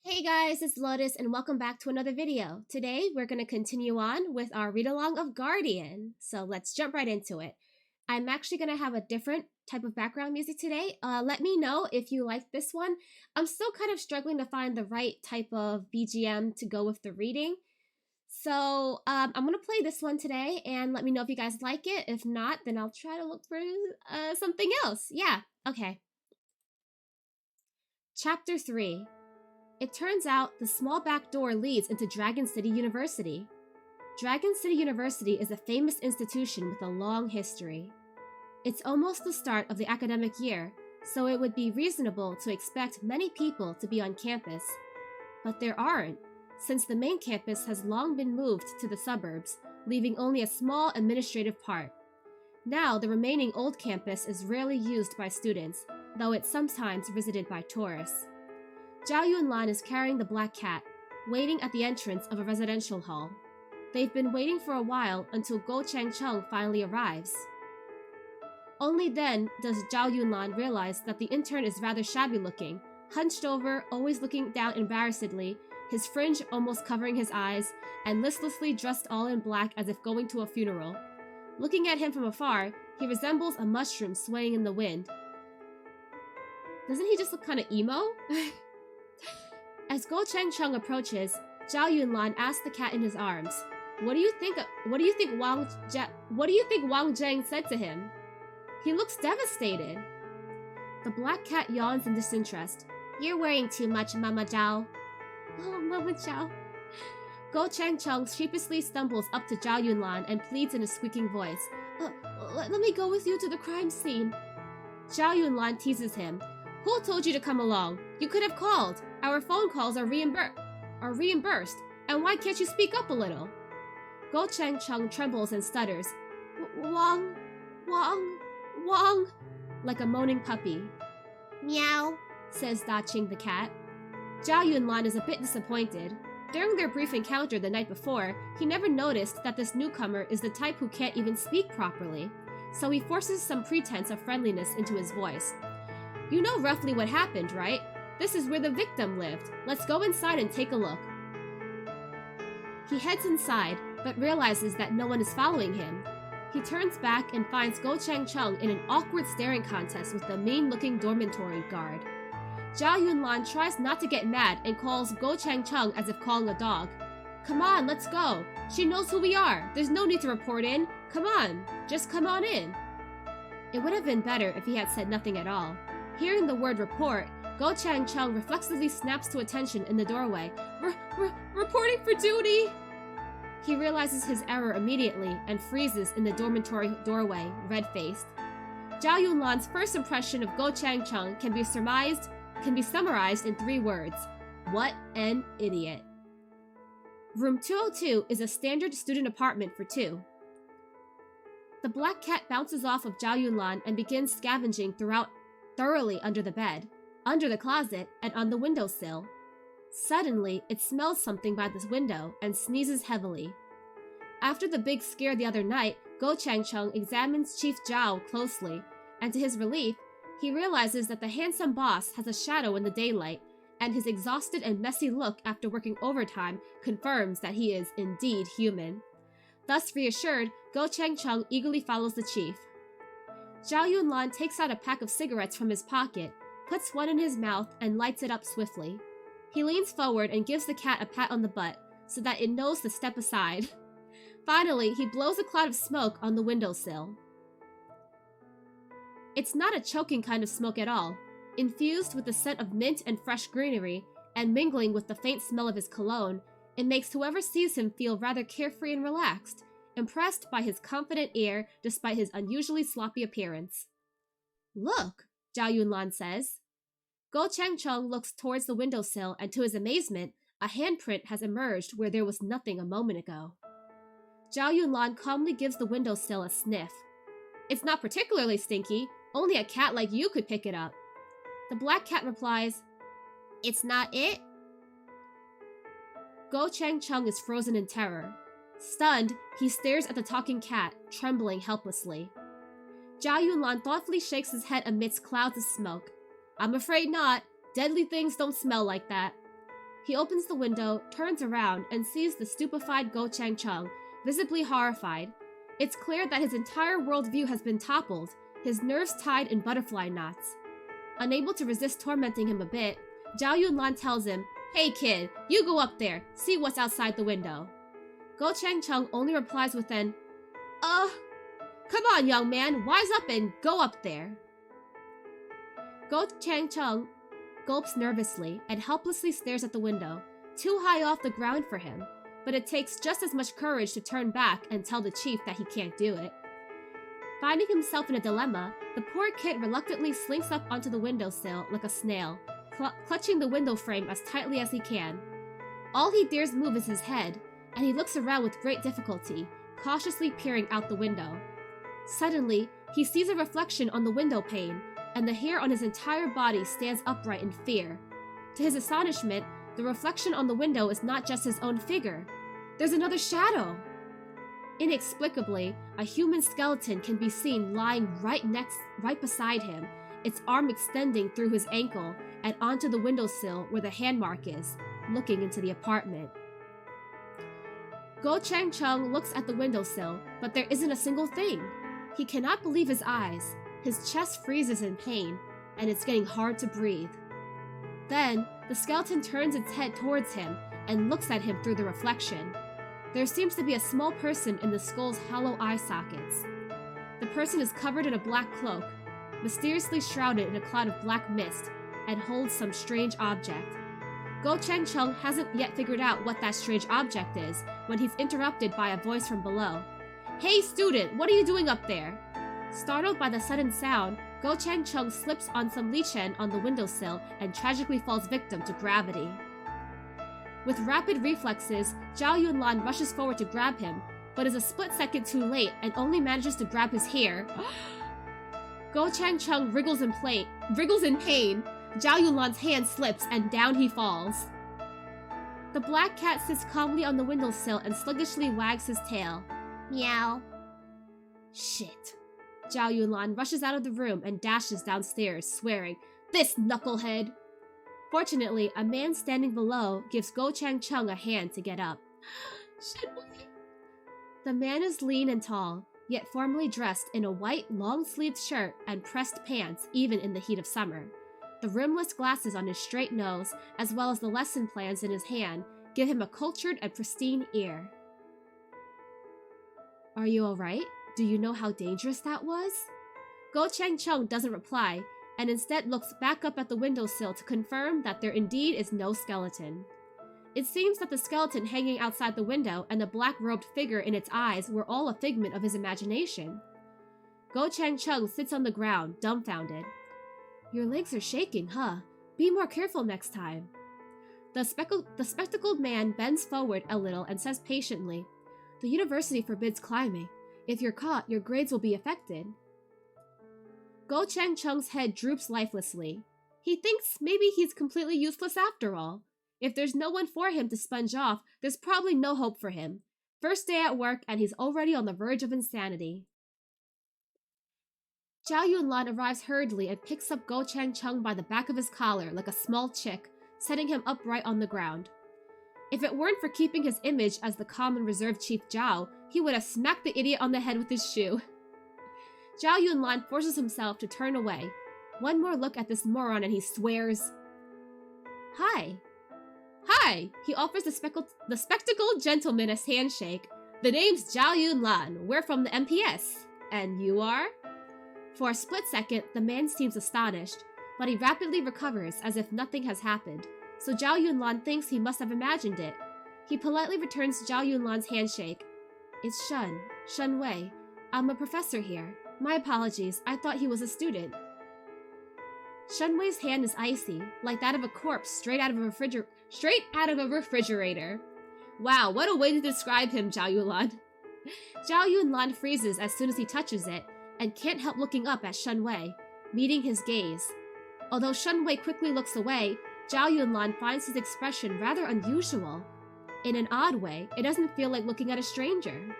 Hey guys, it's Lotus and welcome back to another video. Today we're going to continue on with our read-along of Guardian. So let's jump right into it. I'm actually going to have a different type of background music today. Let me know if you like this one. I'm still kind of struggling to find the right type of BGM to go with the reading. So I'm going to play this one today and let me know if you guys like it. If not, then I'll try to look for something else. Yeah, okay. Chapter 3. It turns out the small back door leads into Dragon City University. Dragon City University is a famous institution with a long history. It's almost the start of the academic year, so it would be reasonable to expect many people to be on campus. But there aren't, since the main campus has long been moved to the suburbs, leaving only a small administrative part. Now the remaining old campus is rarely used by students, though it's sometimes visited by tourists. Zhao Yunlan is carrying the black cat, waiting at the entrance of a residential hall. They've been waiting for a while until Go Changcheng finally arrives. Only then does Zhao Yunlan realize that the intern is rather shabby looking, hunched over, always looking down embarrassedly, his fringe almost covering his eyes, and listlessly dressed all in black as if going to a funeral. Looking at him from afar, he resembles a mushroom swaying in the wind. Doesn't he just look kind of emo? As Go Changcheng approaches, Zhao Yunlan asks the cat in his arms, What do you think Wang Zheng said to him? He looks devastated. The black cat yawns in disinterest. You're worrying too much, Mama Zhao. Oh, Mama Zhao. Go Changcheng sheepishly stumbles up to Zhao Yunlan and pleads in a squeaking voice. Let me go with you to the crime scene. Zhao Yunlan teases him. Who told you to come along? You could have called. Our phone calls are reimbursed, and why can't you speak up a little? Go Changcheng trembles and stutters. Wang, like a moaning puppy. Meow, says Daqing the cat. Zhao Yunlan is a bit disappointed. During their brief encounter the night before, he never noticed that this newcomer is the type who can't even speak properly, so he forces some pretense of friendliness into his voice. You know roughly what happened, right? This is where the victim lived. Let's go inside and take a look. He heads inside, but realizes that no one is following him. He turns back and finds Go Changcheng in an awkward staring contest with the mean-looking dormitory guard. Zhao Yunlan tries not to get mad and calls Go Changcheng as if calling a dog. Come on, let's go. She knows who we are. There's no need to report in. Come on, just come on in. It would have been better if he had said nothing at all. Hearing the word report, Go Changcheng reflexively snaps to attention in the doorway. Reporting for duty! He realizes his error immediately and freezes in the dormitory doorway, red-faced. Zhao Yunlan's first impression of Go Changcheng can be summarized in 3 words. What an idiot. Room 202 is a standard student apartment for 2. The black cat bounces off of Zhao Yunlan and begins scavenging thoroughly under the bed, under the closet, and on the windowsill. Suddenly, it smells something by this window and sneezes heavily. After the big scare the other night, Go Changcheng examines Chief Zhao closely, and to his relief, he realizes that the handsome boss has a shadow in the daylight, and his exhausted and messy look after working overtime confirms that he is indeed human. Thus reassured, Go Changcheng eagerly follows the chief. Zhao Yunlan takes out a pack of cigarettes from his pocket, puts one in his mouth, and lights it up swiftly. He leans forward and gives the cat a pat on the butt, so that it knows to step aside. Finally, he blows a cloud of smoke on the windowsill. It's not a choking kind of smoke at all. Infused with the scent of mint and fresh greenery, and mingling with the faint smell of his cologne, it makes whoever sees him feel rather carefree and relaxed, impressed by his confident air despite his unusually sloppy appearance. Look, Zhao Yunlan says. Go Changcheng looks towards the windowsill, and to his amazement, a handprint has emerged where there was nothing a moment ago. Zhao Yunlan calmly gives the windowsill a sniff. It's not particularly stinky, only a cat like you could pick it up. The black cat replies, It's not it? Go Changcheng is frozen in terror. Stunned, he stares at the talking cat, trembling helplessly. Zhao Yunlan thoughtfully shakes his head amidst clouds of smoke. I'm afraid not. Deadly things don't smell like that. He opens the window, turns around, and sees the stupefied Go Chang-chung, visibly horrified. It's clear that his entire worldview has been toppled, his nerves tied in butterfly knots. Unable to resist tormenting him a bit, Zhao Yunlan tells him, "Hey kid, you go up there, see what's outside the window." Go Chang-chung only replies with an, come on young man, wise up and go up there." Go Chang-chung gulps nervously and helplessly stares at the window, too high off the ground for him, but it takes just as much courage to turn back and tell the chief that he can't do it. Finding himself in a dilemma, the poor kid reluctantly slinks up onto the windowsill like a snail, clutching the window frame as tightly as he can. All he dares move is his head, and he looks around with great difficulty, cautiously peering out the window. Suddenly, he sees a reflection on the window pane, and the hair on his entire body stands upright in fear. To his astonishment, the reflection on the window is not just his own figure. There's another shadow! Inexplicably, a human skeleton can be seen lying right beside him, its arm extending through his ankle and onto the windowsill where the hand mark is, looking into the apartment. Go Chang-chung looks at the windowsill, but there isn't a single thing. He cannot believe his eyes. His chest freezes in pain, and it's getting hard to breathe. Then, the skeleton turns its head towards him and looks at him through the reflection. There seems to be a small person in the skull's hollow eye sockets. The person is covered in a black cloak, mysteriously shrouded in a cloud of black mist, and holds some strange object. Go Chang-chung hasn't yet figured out what that strange object is when he's interrupted by a voice from below. "Hey student, what are you doing up there?" Startled by the sudden sound, Go Chang-chung slips on some lichen on the windowsill and tragically falls victim to gravity. With rapid reflexes, Zhao Yunlan rushes forward to grab him, but is a split second too late and only manages to grab his hair. Go Chang-chung wriggles in pain. Zhao Yunlan's hand slips and down he falls. The black cat sits calmly on the windowsill and sluggishly wags his tail. Meow. Shit. Zhao Yunlan rushes out of the room and dashes downstairs, swearing, "This knucklehead!" Fortunately, a man standing below gives Go Chang-chung a hand to get up. The man is lean and tall, yet formally dressed in a white, long-sleeved shirt and pressed pants even in the heat of summer. The rimless glasses on his straight nose, as well as the lesson plans in his hand, give him a cultured and pristine ear. "Are you alright? Do you know how dangerous that was?" Go Chang-chung doesn't reply, and instead looks back up at the windowsill to confirm that there indeed is no skeleton. It seems that the skeleton hanging outside the window and the black-robed figure in its eyes were all a figment of his imagination. Go Chang-chung sits on the ground, dumbfounded. "Your legs are shaking, huh? Be more careful next time." The spectacled man bends forward a little and says patiently, "The university forbids climbing. If you're caught, your grades will be affected." Go Chang-chung's head droops lifelessly. He thinks maybe he's completely useless after all. If there's no one for him to sponge off, there's probably no hope for him. First day at work and he's already on the verge of insanity. Zhao Yunlan arrives hurriedly and picks up Go Chang-chung by the back of his collar like a small chick, setting him upright on the ground. If it weren't for keeping his image as the calm and reserved Chief Zhao, he would have smacked the idiot on the head with his shoe. Zhao Yunlan forces himself to turn away. One more look at this moron and he swears. "Hi." "Hi!" He offers the spectacled gentleman a handshake. "The name's Zhao Yunlan. We're from the MPS. And you are?" For a split second, the man seems astonished, but he rapidly recovers as if nothing has happened, so Zhao Yunlan thinks he must have imagined it. He politely returns Zhao Yunlan's handshake. "It's Shun Wei. I'm a professor here. My apologies, I thought he was a student." Shun Wei's hand is icy, like that of a corpse straight out of a refrigerator. Wow, what a way to describe him, Zhao Yunlan. Zhao Yunlan freezes as soon as he touches it, and can't help looking up at Shun Wei, meeting his gaze. Although Shun Wei quickly looks away, Zhao Yunlan finds his expression rather unusual. In an odd way, it doesn't feel like looking at a stranger.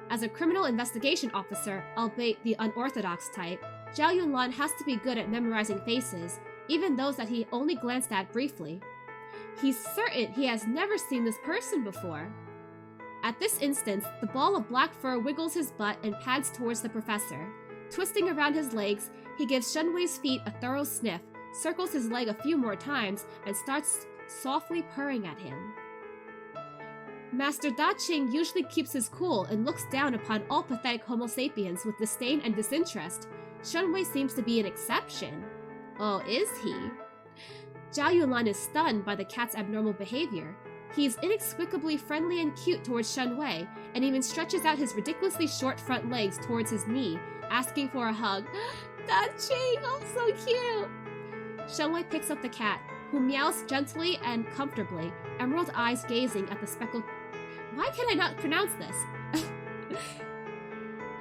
As a criminal investigation officer, albeit the unorthodox type, Zhao Yunlan has to be good at memorizing faces, even those that he only glanced at briefly. He's certain he has never seen this person before. At this instant, the ball of black fur wiggles his butt and pads towards the professor. Twisting around his legs, he gives Shenwei's feet a thorough sniff, circles his leg a few more times, and starts softly purring at him. Master Da Qing usually keeps his cool and looks down upon all pathetic Homo sapiens with disdain and disinterest. Shenwei seems to be an exception. Oh, is he? Zhao Yunlan is stunned by the cat's abnormal behavior. He is inexplicably friendly and cute towards Shenwei, and even stretches out his ridiculously short front legs towards his knee, asking for a hug. Da Qing, oh, so cute! Shenwei picks up the cat, who meows gently and comfortably, emerald eyes gazing at the speckled... Why can I not pronounce this?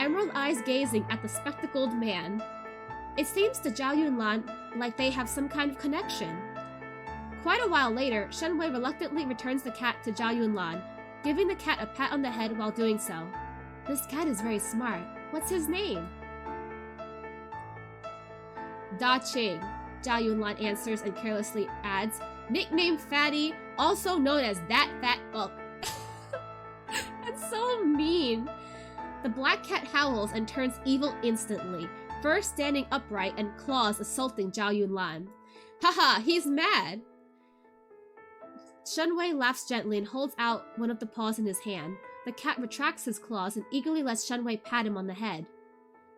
Emerald eyes gazing at the spectacled man. It seems to Zhao Yunlan like they have some kind of connection. Quite a while later, Shenwei reluctantly returns the cat to Zhao Yunlan, giving the cat a pat on the head while doing so. This cat is very smart. What's his name? Da Qing, Zhao Yunlan answers and carelessly adds, nickname Fatty, also known as that fat fuck. That's so mean. The black cat howls and turns evil instantly, first standing upright and claws assaulting Zhao Yunlan. Haha, he's mad! Shenwei laughs gently and holds out one of the paws in his hand. The cat retracts his claws and eagerly lets Shenwei pat him on the head.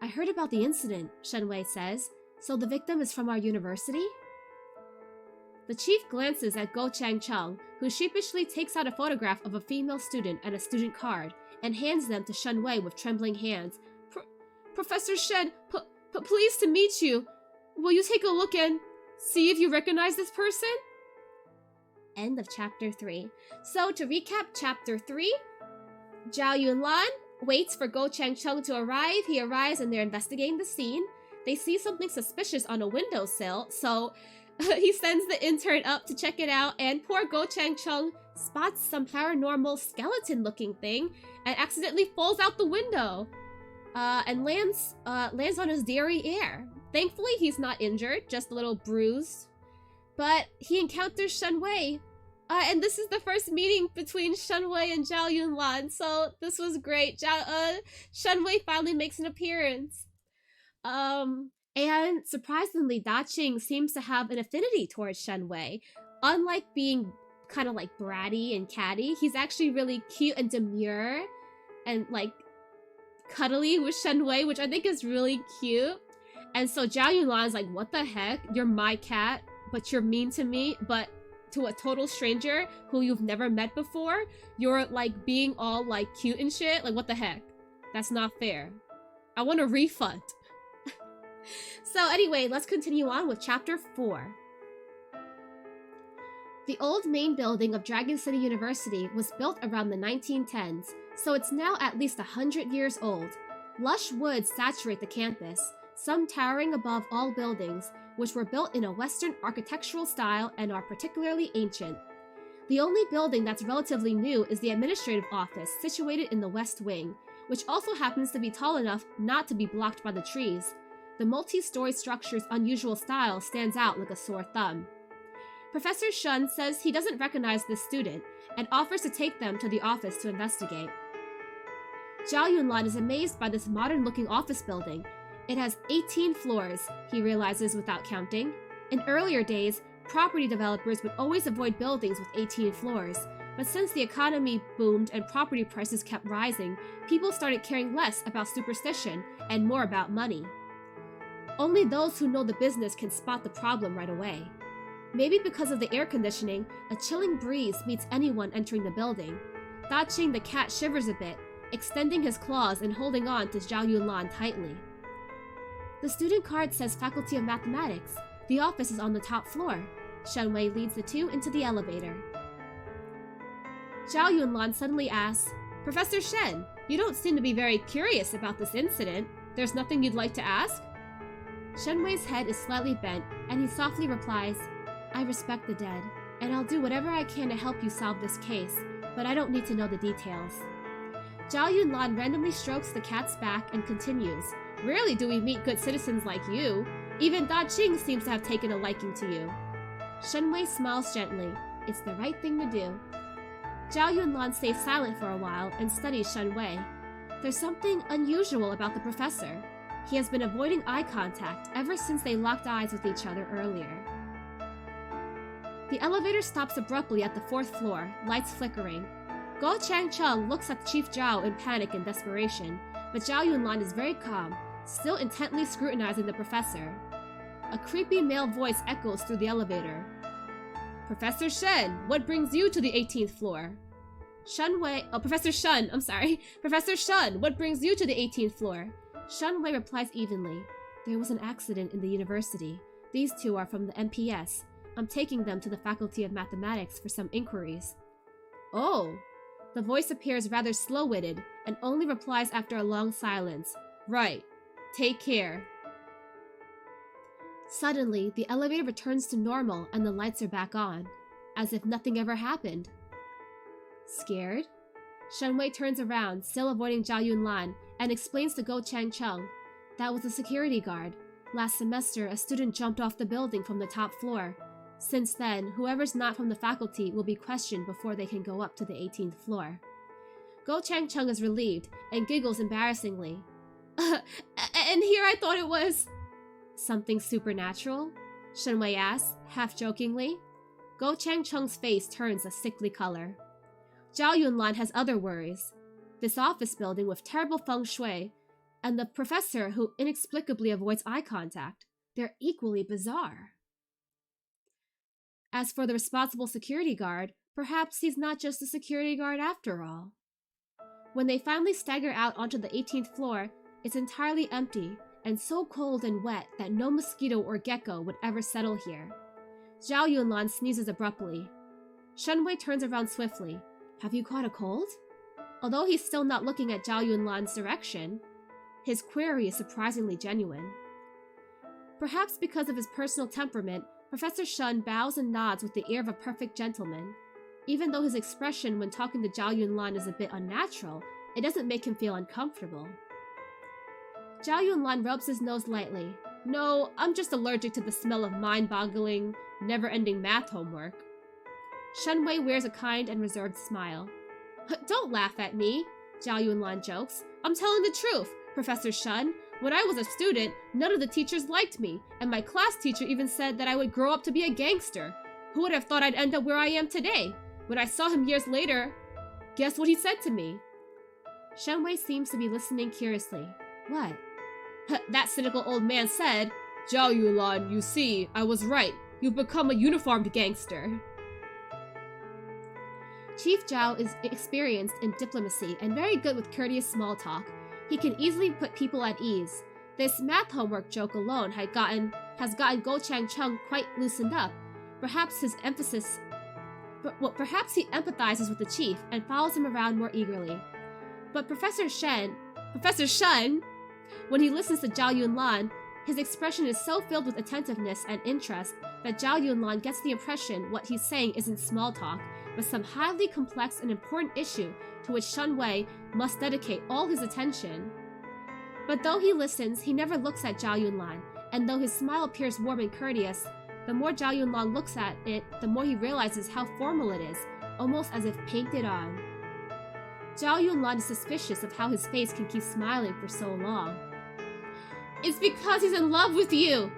I heard about the incident, Shenwei says. So the victim is from our university? The chief glances at Go Changcheng, who sheepishly takes out a photograph of a female student and a student card, and hands them to Shenwei with trembling hands. Professor Shen, pleased to meet you. Will you take a look and see if you recognize this person? End of Chapter 3. So to recap Chapter 3, Zhao Yunlan waits for Go Changcheng to arrive. He arrives and they're investigating the scene. They see something suspicious on a windowsill, so he sends the intern up to check it out, and poor Go Changcheng spots some paranormal skeleton-looking thing and accidentally falls out the window and lands on his derriere. Thankfully, he's not injured, just a little bruised. But he encounters Shenwei, and this is the first meeting between Shenwei and Zhao Yunlan, so this was great. Shenwei finally makes an appearance. And surprisingly, Da Qing seems to have an affinity towards Shenwei. Unlike being kind of like bratty and catty, he's actually really cute and demure and like cuddly with Shenwei, which I think is really cute. And so Zhao Yunlan is like, what the heck? You're my cat, but you're mean to me, but to a total stranger who you've never met before, you're like being all like cute and shit? Like, what the heck? That's not fair. I want a refund. So anyway, let's continue on with Chapter 4. The old main building of Dragon City University was built around the 1910s, so it's now at least 100 years old. Lush woods saturate the campus, some towering above all buildings, which were built in a Western architectural style and are particularly ancient. The only building that's relatively new is the administrative office, situated in the West Wing, which also happens to be tall enough not to be blocked by the trees. The multi-story structure's unusual style stands out like a sore thumb. Professor Shun says he doesn't recognize this student and offers to take them to the office to investigate. Zhao Yunlan is amazed by this modern-looking office building. It has 18 floors, he realizes without counting. In earlier days, property developers would always avoid buildings with 18 floors, but since the economy boomed and property prices kept rising, people started caring less about superstition and more about money. Only those who know the business can spot the problem right away. Maybe because of the air conditioning, a chilling breeze meets anyone entering the building. Da Qing the cat shivers a bit, extending his claws and holding on to Zhao Yunlan tightly. The student card says Faculty of Mathematics. The office is on the top floor. Shenwei leads the two into the elevator. Zhao Yunlan suddenly asks, Professor Shen, you don't seem to be very curious about this incident. There's nothing you'd like to ask? Shenwei's head is slightly bent, and he softly replies, I respect the dead, and I'll do whatever I can to help you solve this case, but I don't need to know the details. Zhao Yunlan randomly strokes the cat's back and continues, Rarely do we meet good citizens like you. Even Da Qing seems to have taken a liking to you. Shenwei smiles gently. It's the right thing to do. Zhao Yunlan stays silent for a while and studies Shen Wei. There's something unusual about the professor. He has been avoiding eye contact ever since they locked eyes with each other earlier. The elevator stops abruptly at the 4th floor, lights flickering. Go Changcheng looks at Chief Zhao in panic and desperation, but Zhao Yunlan is very calm, still intently scrutinizing the professor. A creepy male voice echoes through the elevator. Professor Shen, what brings you to the 18th floor? Professor Shen, Professor Shen, what brings you to the 18th floor? Shen Wei replies evenly. There was an accident in the university. These two are from the MPS. I'm taking them to the Faculty of Mathematics for some inquiries. Oh! The voice appears rather slow-witted and only replies after a long silence. Right. Take care. Suddenly, the elevator returns to normal and the lights are back on, as if nothing ever happened. Scared? Shen Wei turns around, still avoiding Zhao Yunlan, and explains to Go Changcheng. That was a security guard. Last semester, a student jumped off the building from the top floor. Since then, whoever's not from the faculty will be questioned before they can go up to the 18th floor. Go Changcheng is relieved and giggles embarrassingly. And here I thought it was... Something supernatural? Shen Wei asks, half-jokingly. Go Changcheng's face turns a sickly color. Zhao Yunlan has other worries. This office building with terrible feng shui, and the professor who inexplicably avoids eye contact. They're equally bizarre. As for the responsible security guard, perhaps he's not just a security guard after all. When they finally stagger out onto the 18th floor, it's entirely empty and so cold and wet that no mosquito or gecko would ever settle here. Zhao Yunlan sneezes abruptly. Shen Wei turns around swiftly. Have you caught a cold? Although he's still not looking at Zhao Yunlan's direction, his query is surprisingly genuine. Perhaps because of his personal temperament, Professor Shen bows and nods with the air of a perfect gentleman. Even though his expression when talking to Zhao Yunlan is a bit unnatural, it doesn't make him feel uncomfortable. Zhao Yunlan rubs his nose lightly. No, I'm just allergic to the smell of mind-boggling, never-ending math homework. Shen Wei wears a kind and reserved smile. Don't laugh at me, Zhao Yunlan jokes. I'm telling the truth, Professor Shen. When I was a student, none of the teachers liked me, and my class teacher even said that I would grow up to be a gangster. Who would have thought I'd end up where I am today? When I saw him years later, guess what he said to me? Shen Wei seems to be listening curiously. What? That cynical old man said, Zhao Yunlan, you see, I was right. You've become a uniformed gangster. Chief Zhao is experienced in diplomacy and very good with courteous small talk. He can easily put people at ease. This math homework joke alone has gotten Go Changcheng quite loosened up. Perhaps he empathizes with the chief and follows him around more eagerly. But Professor Shen, when he listens to Zhao Yunlan, his expression is so filled with attentiveness and interest that Zhao Yunlan gets the impression what he's saying isn't small talk, but some highly complex and important issue to which Shen Wei must dedicate all his attention. But though he listens, he never looks at Zhao Yunlan, and though his smile appears warm and courteous, the more Zhao Yunlan looks at it, the more he realizes how formal it is, almost as if painted on. Zhao Yunlan is suspicious of how his face can keep smiling for so long. It's because he's in love with you!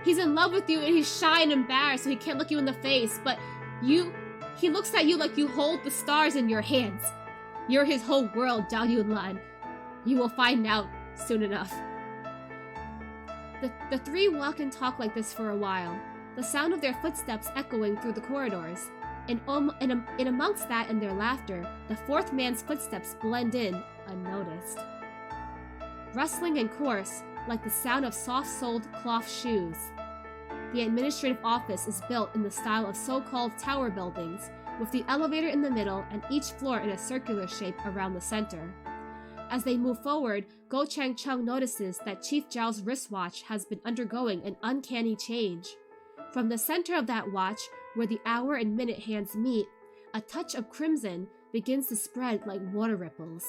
He's in love with you and he's shy and embarrassed so he can't look you in the face, but he looks at you like you hold the stars in your hands. You're his whole world, Zhao Yunlan. You will find out soon enough. The three walk and talk like this for a while, the sound of their footsteps echoing through the corridors. And amongst that and their laughter, the fourth man's footsteps blend in, unnoticed. Rustling and coarse, like the sound of soft-soled cloth shoes. The administrative office is built in the style of so-called tower buildings, with the elevator in the middle and each floor in a circular shape around the center. As they move forward, Go Changcheng notices that Chief Zhao's wristwatch has been undergoing an uncanny change. From the center of that watch, where the hour and minute hands meet, a touch of crimson begins to spread like water ripples.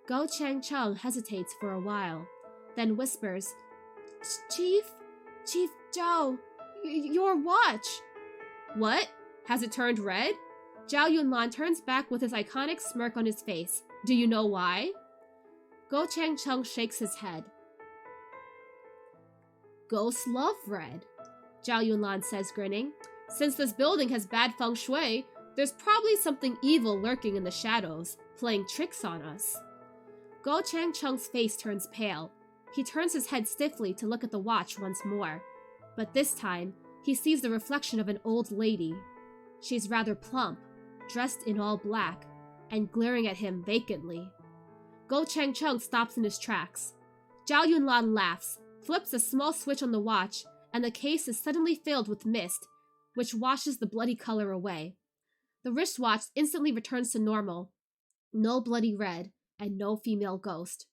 Go Changcheng hesitates for a while, then whispers, Chief Zhao, your watch! What? Has it turned red? Zhao Yunlan turns back with his iconic smirk on his face. Do you know why? Go Changcheng shakes his head. Ghosts love red, Zhao Yunlan says, grinning. Since this building has bad feng shui, there's probably something evil lurking in the shadows, playing tricks on us. Go Changcheng's face turns pale. He turns his head stiffly to look at the watch once more. But this time, he sees the reflection of an old lady. She's rather plump, dressed in all black, and glaring at him vacantly. Go Changcheng stops in his tracks. Zhao Yunlan laughs, flips a small switch on the watch, and the case is suddenly filled with mist, which washes the bloody color away. The wristwatch instantly returns to normal. No bloody red, and no female ghost.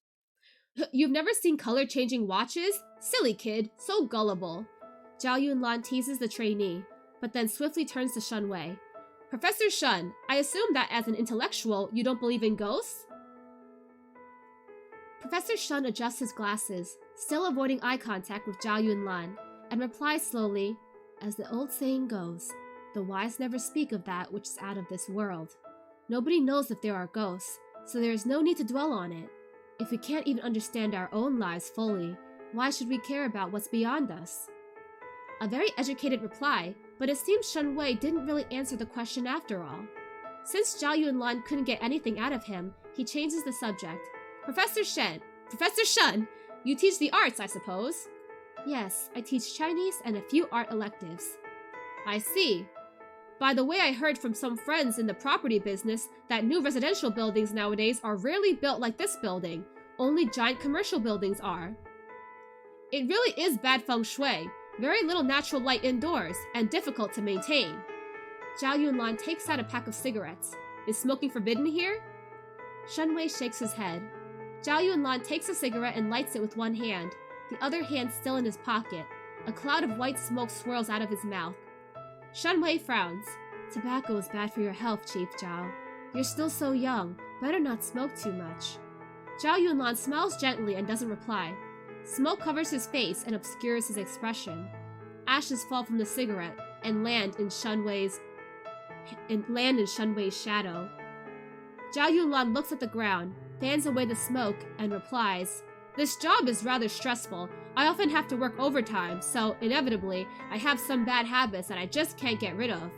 You've never seen color-changing watches? Silly kid, so gullible. Zhao Yunlan teases the trainee, but then swiftly turns to Shen Wei. Professor Shen, I assume that as an intellectual, you don't believe in ghosts? Professor Shen adjusts his glasses, still avoiding eye contact with Zhao Yunlan, and replies slowly, as the old saying goes, the wise never speak of that which is out of this world. Nobody knows if there are ghosts, so there is no need to dwell on it. If we can't even understand our own lives fully, why should we care about what's beyond us? A very educated reply, but it seems Shen Wei didn't really answer the question after all. Since Zhao Yunlan couldn't get anything out of him, he changes the subject. Professor Shen, you teach the arts, I suppose? Yes, I teach Chinese and a few art electives. I see. By the way, I heard from some friends in the property business that new residential buildings nowadays are rarely built like this building. Only giant commercial buildings are. It really is bad feng shui. Very little natural light indoors, and difficult to maintain. Zhao Yunlan takes out a pack of cigarettes. Is smoking forbidden here? Shen Wei shakes his head. Zhao Yunlan takes a cigarette and lights it with one hand, the other hand still in his pocket. A cloud of white smoke swirls out of his mouth. Shen Wei frowns. Tobacco is bad for your health, Chief Zhao. You're still so young. Better not smoke too much. Zhao Yunlan smiles gently and doesn't reply. Smoke covers his face and obscures his expression. Ashes fall from the cigarette and land in Shen Wei's shadow. Zhao Yunlan looks at the ground, fans away the smoke, and replies, This job is rather stressful. I often have to work overtime, so inevitably, I have some bad habits that I just can't get rid of.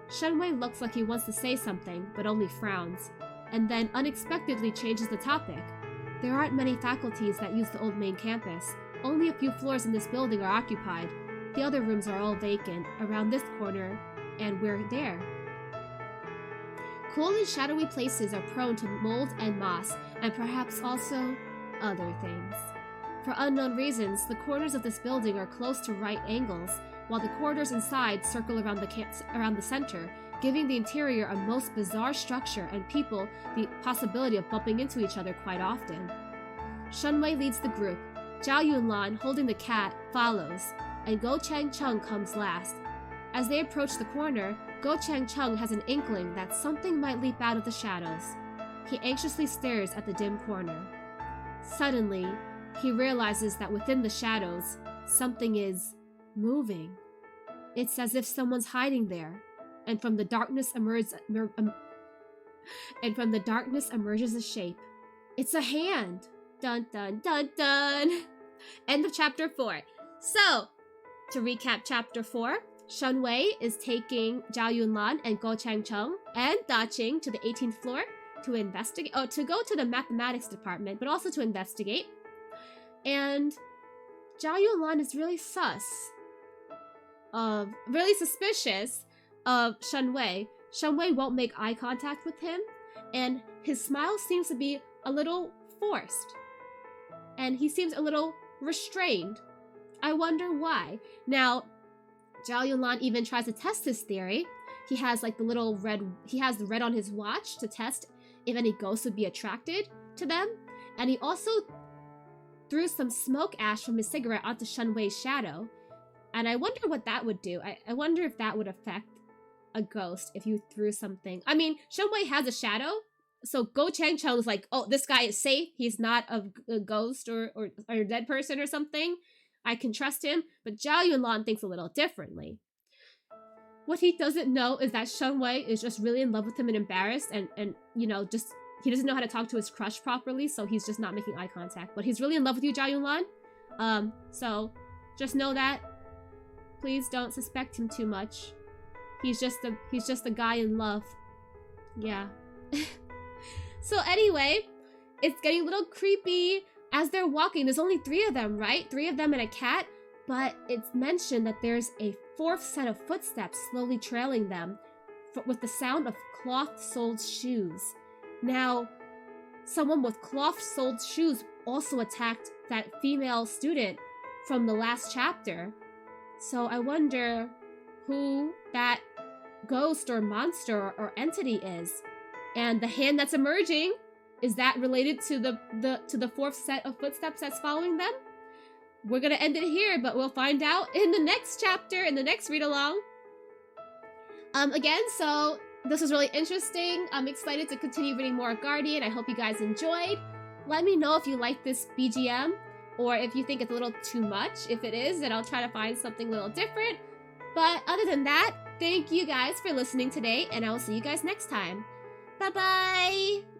Shen Wei looks like he wants to say something, but only frowns, and then unexpectedly changes the topic. There aren't many faculties that use the old main campus. Only a few floors in this building are occupied. The other rooms are all vacant, around this corner, and we're there. Cool and shadowy places are prone to mold and moss, and perhaps also other things. For unknown reasons, the corners of this building are close to right angles, while the corridors inside circle around the center, giving the interior a most bizarre structure and people the possibility of bumping into each other quite often. Shen Wei leads the group. Zhao Yunlan, holding the cat, follows, and Go Changcheng comes last. As they approach the corner, Go Changcheng has an inkling that something might leap out of the shadows. He anxiously stares at the dim corner. Suddenly, he realizes that within the shadows, something is moving. It's as if someone's hiding there, and from the darkness emerges a shape. It's a hand. Dun dun dun dun. End of chapter 4. So, to recap chapter 4, Shen Wei is taking Zhao Yunlan and Go Changcheng and Da Qing to the 18th floor to investigate, to go to the mathematics department, but also to investigate. And Zhao Yunlan is really suspicious of Shen Wei. Shen Wei won't make eye contact with him, and his smile seems to be a little forced. And he seems a little restrained. I wonder why. Now, Zhao Yunlan even tries to test his theory. He has like the red on his watch to test if any ghosts would be attracted to them. And he also threw some smoke ash from his cigarette onto Shen Wei's shadow. And I wonder what that would do. I wonder if that would affect a ghost if you threw something. I mean, Shen Wei has a shadow, so Go Changcheng is like, oh, this guy is safe. He's not a ghost or a dead person or something. I can trust him. But Zhao Yunlan thinks a little differently. What he doesn't know is that Shunwei is just really in love with him and embarrassed, and you know, just he doesn't know how to talk to his crush properly, so he's just not making eye contact. But he's really in love with you, Jia Yunlan. So just know that. Please don't suspect him too much. He's just a guy in love. Yeah. So anyway, it's getting a little creepy as they're walking. There's only 3 of them, right? 3 of them and a cat. But it's mentioned that there's a 4th set of footsteps slowly trailing them with the sound of cloth-soled shoes. Now, someone with cloth-soled shoes also attacked that female student from the last chapter. So I wonder who that ghost or monster or entity is. And the hand that's emerging, is that related to the 4th set of footsteps that's following them? We're gonna end it here, but we'll find out in the next chapter, in the next read-along. Again, so this was really interesting. I'm excited to continue reading more Guardian. I hope you guys enjoyed. Let me know if you like this BGM, or if you think it's a little too much. If it is, then I'll try to find something a little different. But other than that, thank you guys for listening today, and I will see you guys next time. Bye-bye!